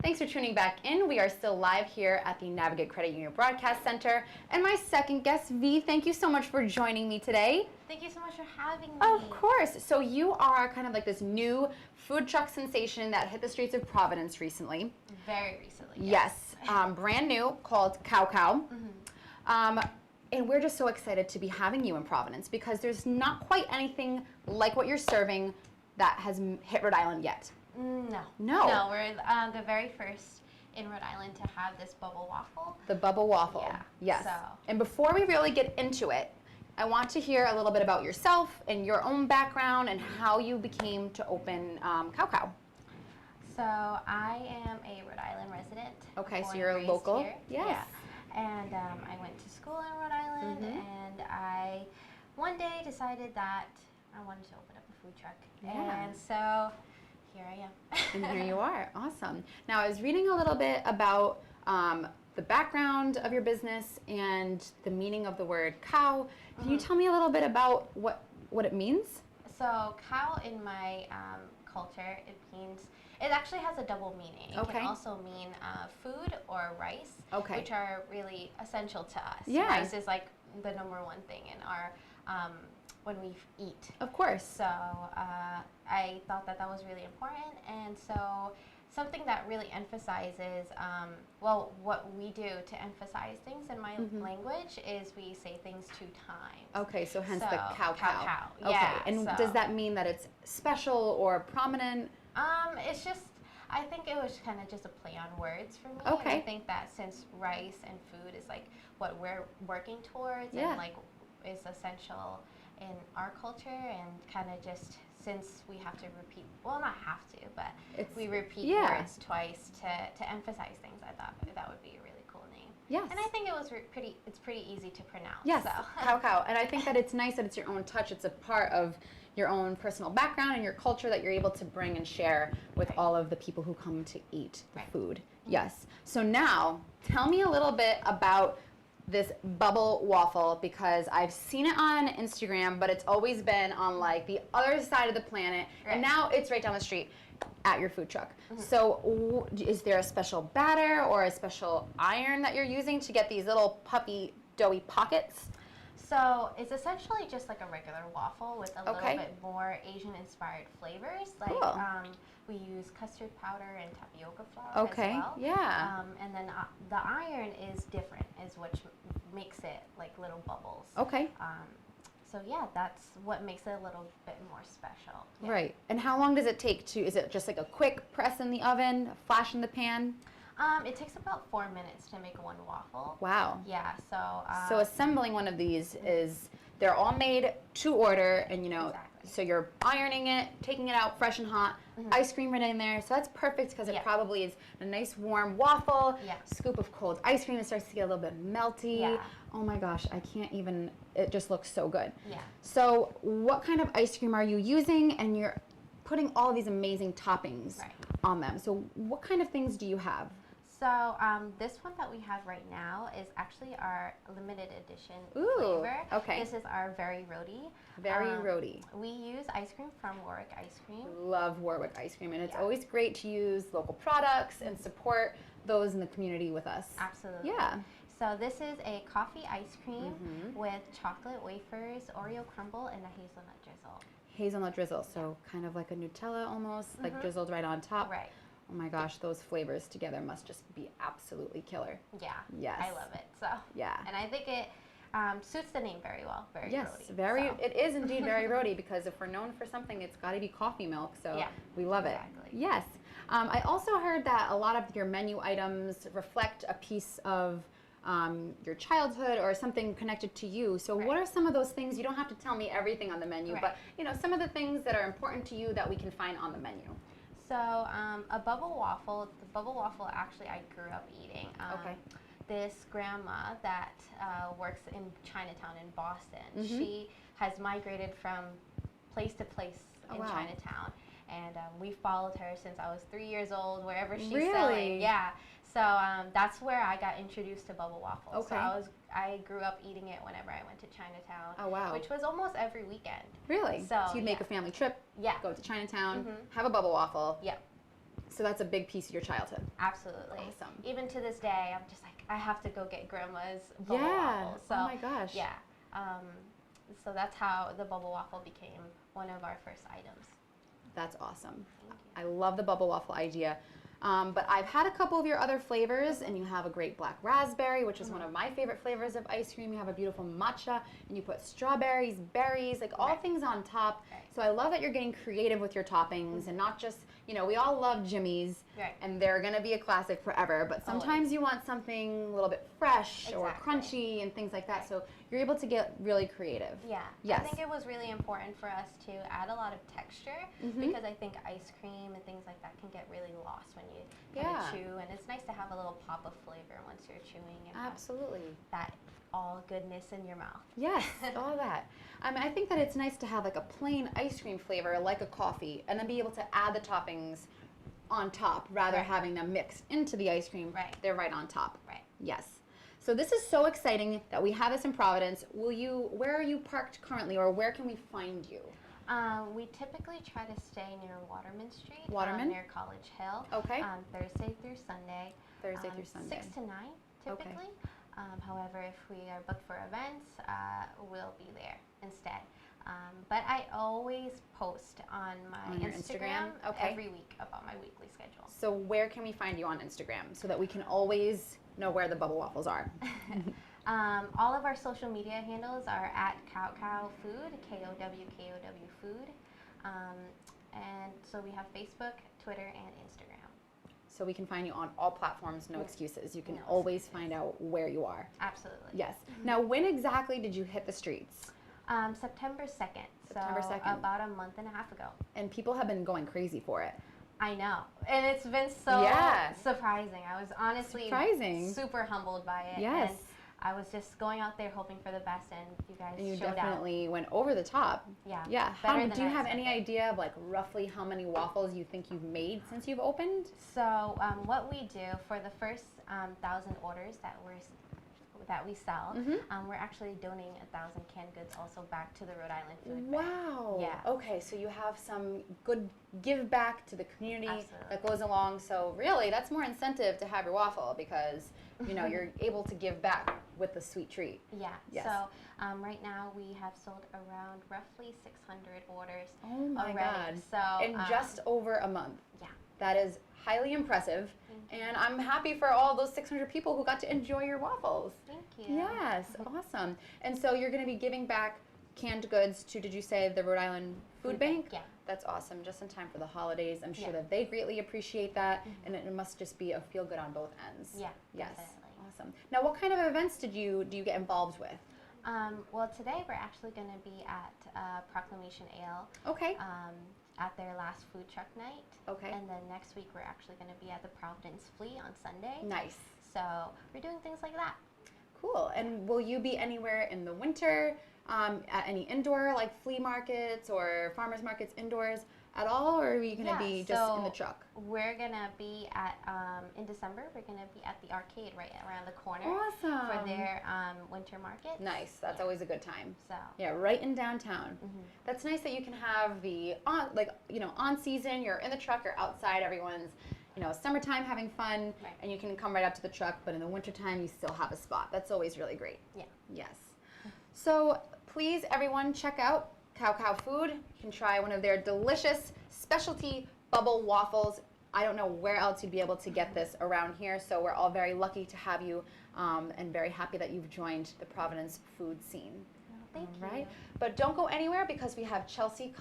Thanks for tuning back in. We are still live here at the Navigate Credit Union Broadcast Center. And my second guest, V, thank you so much for joining me today. Thank you so much for having me. Of course. So you are kind of like this new food truck sensation that hit the streets of Providence recently. Very recently, yes. Brand new, called Kow Kow. And we're just so excited to be having you in Providence because there's not quite anything like what you're serving that has hit Rhode Island yet. No. We're the very first in Rhode Island to have this bubble waffle. The bubble waffle. Yeah. Yes. So. And before we really get into it, I want to hear a little bit about yourself and your own background and how you became to open Kow Kow. So I am a Rhode Island resident. Okay, so you're a local. Here. Yes. Yeah. And I went to school in Rhode Island, and I one day decided that I wanted to open up a food truck. Yeah. And so here I am. And here you are. Awesome. Now, I was reading a little bit about the background of your business and the meaning of the word cow. Can you tell me a little bit about what it means? So cow in my culture, it actually has a double meaning. It can also mean food or rice, which are really essential to us. Yeah. Rice is like the #1 thing in our when we eat. Of course. So I thought that was really important, and so something that really emphasizes, what we do to emphasize things in my language is we say things 2 times. Okay, so hence the cow. Okay, yeah. And does that mean that it's special or prominent? It's just, I think it was kind of just a play on words for me. Okay. And I think that since rice and food is like what we're working towards and like is essential in our culture, and kind of just since we have to repeat, well, not have to, but we repeat words twice to emphasize things, I thought that would be a really cool name. Yes. And I think it was it's pretty easy to pronounce. Yes, so. Kow Kow. And I think that it's nice that it's your own touch. It's a part of your own personal background and your culture that you're able to bring and share with all of the people who come to eat the food. Yes. So now, tell me a little bit about this bubble waffle, because I've seen it on Instagram, but it's always been on like the other side of the planet, and now it's right down the street at your food truck. So is there a special batter or a special iron that you're using to get these little puffy doughy pockets? So it's essentially just like a regular waffle with a little bit more Asian-inspired flavors. Like we use custard powder and tapioca flour as well. Yeah. And then the iron is different, which makes it like little bubbles. Okay. So yeah, that's what makes it a little bit more special. Yeah. Right. And how long does it take to? Is it just like a quick press in the oven, a flash in the pan? It takes about 4 minutes to make 1 waffle. Wow. Yeah, so assembling one of these they're all made to order, and so you're ironing it, taking it out fresh and hot, ice cream right in there. So that's perfect because it probably is a nice warm waffle, scoop of cold ice cream. It starts to get a little bit melty. Yeah. Oh my gosh, I can't even, it just looks so good. Yeah. So what kind of ice cream are you using? And you're putting all of these amazing toppings on them. So what kind of things do you have? So this one that we have right now is actually our limited edition flavor. Okay. This is our Very Roadie. Very Roadie. We use ice cream from Warwick Ice Cream. Love Warwick Ice Cream, and it's always great to use local products and support those in the community with us. Absolutely. Yeah. So this is a coffee ice cream with chocolate wafers, Oreo crumble, and a hazelnut drizzle. Hazelnut drizzle, so kind of like a Nutella almost, like drizzled right on top. Right. Oh my gosh, those flavors together must just be absolutely killer. Yeah. Yes. I love it. So. Yeah. And I think it suits the name very well. Very roadie. It is indeed very roadie, because if we're known for something, it's got to be coffee milk. So we love it. Yes. I also heard that a lot of your menu items reflect a piece of your childhood or something connected to you. So what are some of those things? You don't have to tell me everything on the menu, but some of the things that are important to you that we can find on the menu. So a bubble waffle, the bubble waffle actually I grew up eating. This grandma that works in Chinatown in Boston, she has migrated from place to place in Chinatown. And we followed her since I was 3 years old, wherever she's selling. Yeah. So that's where I got introduced to bubble waffles. Okay. So I grew up eating it whenever I went to Chinatown. Oh, wow. Which was almost every weekend. Really? So you'd make a family trip, go to Chinatown, have a bubble waffle. Yep. So that's a big piece of your childhood. Absolutely. Awesome. Even to this day, I'm just like, I have to go get grandma's bubble Yeah. waffle. So, oh my gosh. Yeah. So that's how the bubble waffle became one of our first items. That's awesome. I love the bubble waffle idea. But I've had a couple of your other flavors, and you have a great black raspberry, which is one of my favorite flavors of ice cream. You have a beautiful matcha, and you put strawberries, berries, like all things on top. Right. So I love that you're getting creative with your toppings, and not just, you know, we all love Jimmy's, and they're going to be a classic forever, but sometimes you want something a little bit fresh or crunchy and things like that. So you're able to get really creative. Yeah. Yes. I think it was really important for us to add a lot of texture because I think ice cream and things like that can get really lost when you kind of chew, and it's nice to have a little pop of flavor once you're chewing and Absolutely. that all goodness in your mouth. Yes, all that. I mean, I think that it's nice to have like a plain ice cream flavor, like a coffee, and then be able to add the toppings on top rather having them mixed into the ice cream. Right. They're right on top. Right. Yes. So this is so exciting that we have this in Providence. Where are you parked currently, or where can we find you? We typically try to stay near Waterman Street, Waterman? near College Hill. Okay. Thursday through Sunday. Thursday through Sunday. 6 to 9, typically. Okay. However, if we are booked for events, we'll be there instead. But I always post on my On your Instagram? Okay. every week about my weekly schedule. So where can we find you on Instagram so that we can always know where the bubble waffles are? All of our social media handles are at Kow Kow Food, KOWKOW Food. And so we have Facebook, Twitter, and Instagram. So we can find you on all platforms, no excuses. You can always find out where you are. Absolutely. Yes. Now, when exactly did you hit the streets? September 2nd. September so 2nd. About a month and a half ago. And people have been going crazy for it. I know. And it's been so surprising. I was honestly super humbled by it. Yes. And I was just going out there hoping for the best, and you guys and you showed definitely went over the top. Yeah. Yeah. Do you have any expected. idea of like roughly how many waffles you think you've made since you've opened? So what we do for the first 1,000 orders that we sell, we're actually donating 1,000 canned goods also back to the Rhode Island Food Bank. Wow. Yeah. Okay, so you have some good give back to the community Absolutely. that goes along. So really, that's more incentive to have your waffle because you know you're able to give back with the sweet treat. Yeah. Yes. So right now we have sold around roughly 600 orders. Oh my already. God. So in just over a month. Yeah. That is highly impressive. And I'm happy for all those 600 people who got to enjoy your waffles. Thank you. Yes, awesome. And so you're going to be giving back canned goods to, did you say, the Rhode Island Food Bank? Yeah. That's awesome, just in time for the holidays. I'm sure that they greatly appreciate that, and it must just be a feel good on both ends. Yeah, yes. definitely. Awesome. Now, what kind of events do you get involved with? Well, today we're actually going to be at Proclamation Ale. Okay. At their last food truck night. Okay. And then next week we're actually going to be at the Providence Flea on Sunday. Nice. So we're doing things like that. Cool. And will you be anywhere in the winter at any indoor like flea markets or farmers markets indoors at all, or are you going to be just in the truck? We're going to be at, in December, we're going to be at the arcade right around the corner. Awesome. For their winter market. Nice. That's always a good time. So. Yeah, right in downtown. That's nice that you can have the on season. You're in the truck. You're outside. Everyone's summertime having fun, and you can come right up to the truck. But in the wintertime, you still have a spot. That's always really great. Yeah. Yes. So please, everyone, check out Kow Kow Food. You can try one of their delicious specialty bubble waffles. I don't know where else you'd be able to get this around here, so we're all very lucky to have you and very happy that you've joined the Providence food scene. Thank you. Right? But don't go anywhere because we have Chelsea coming.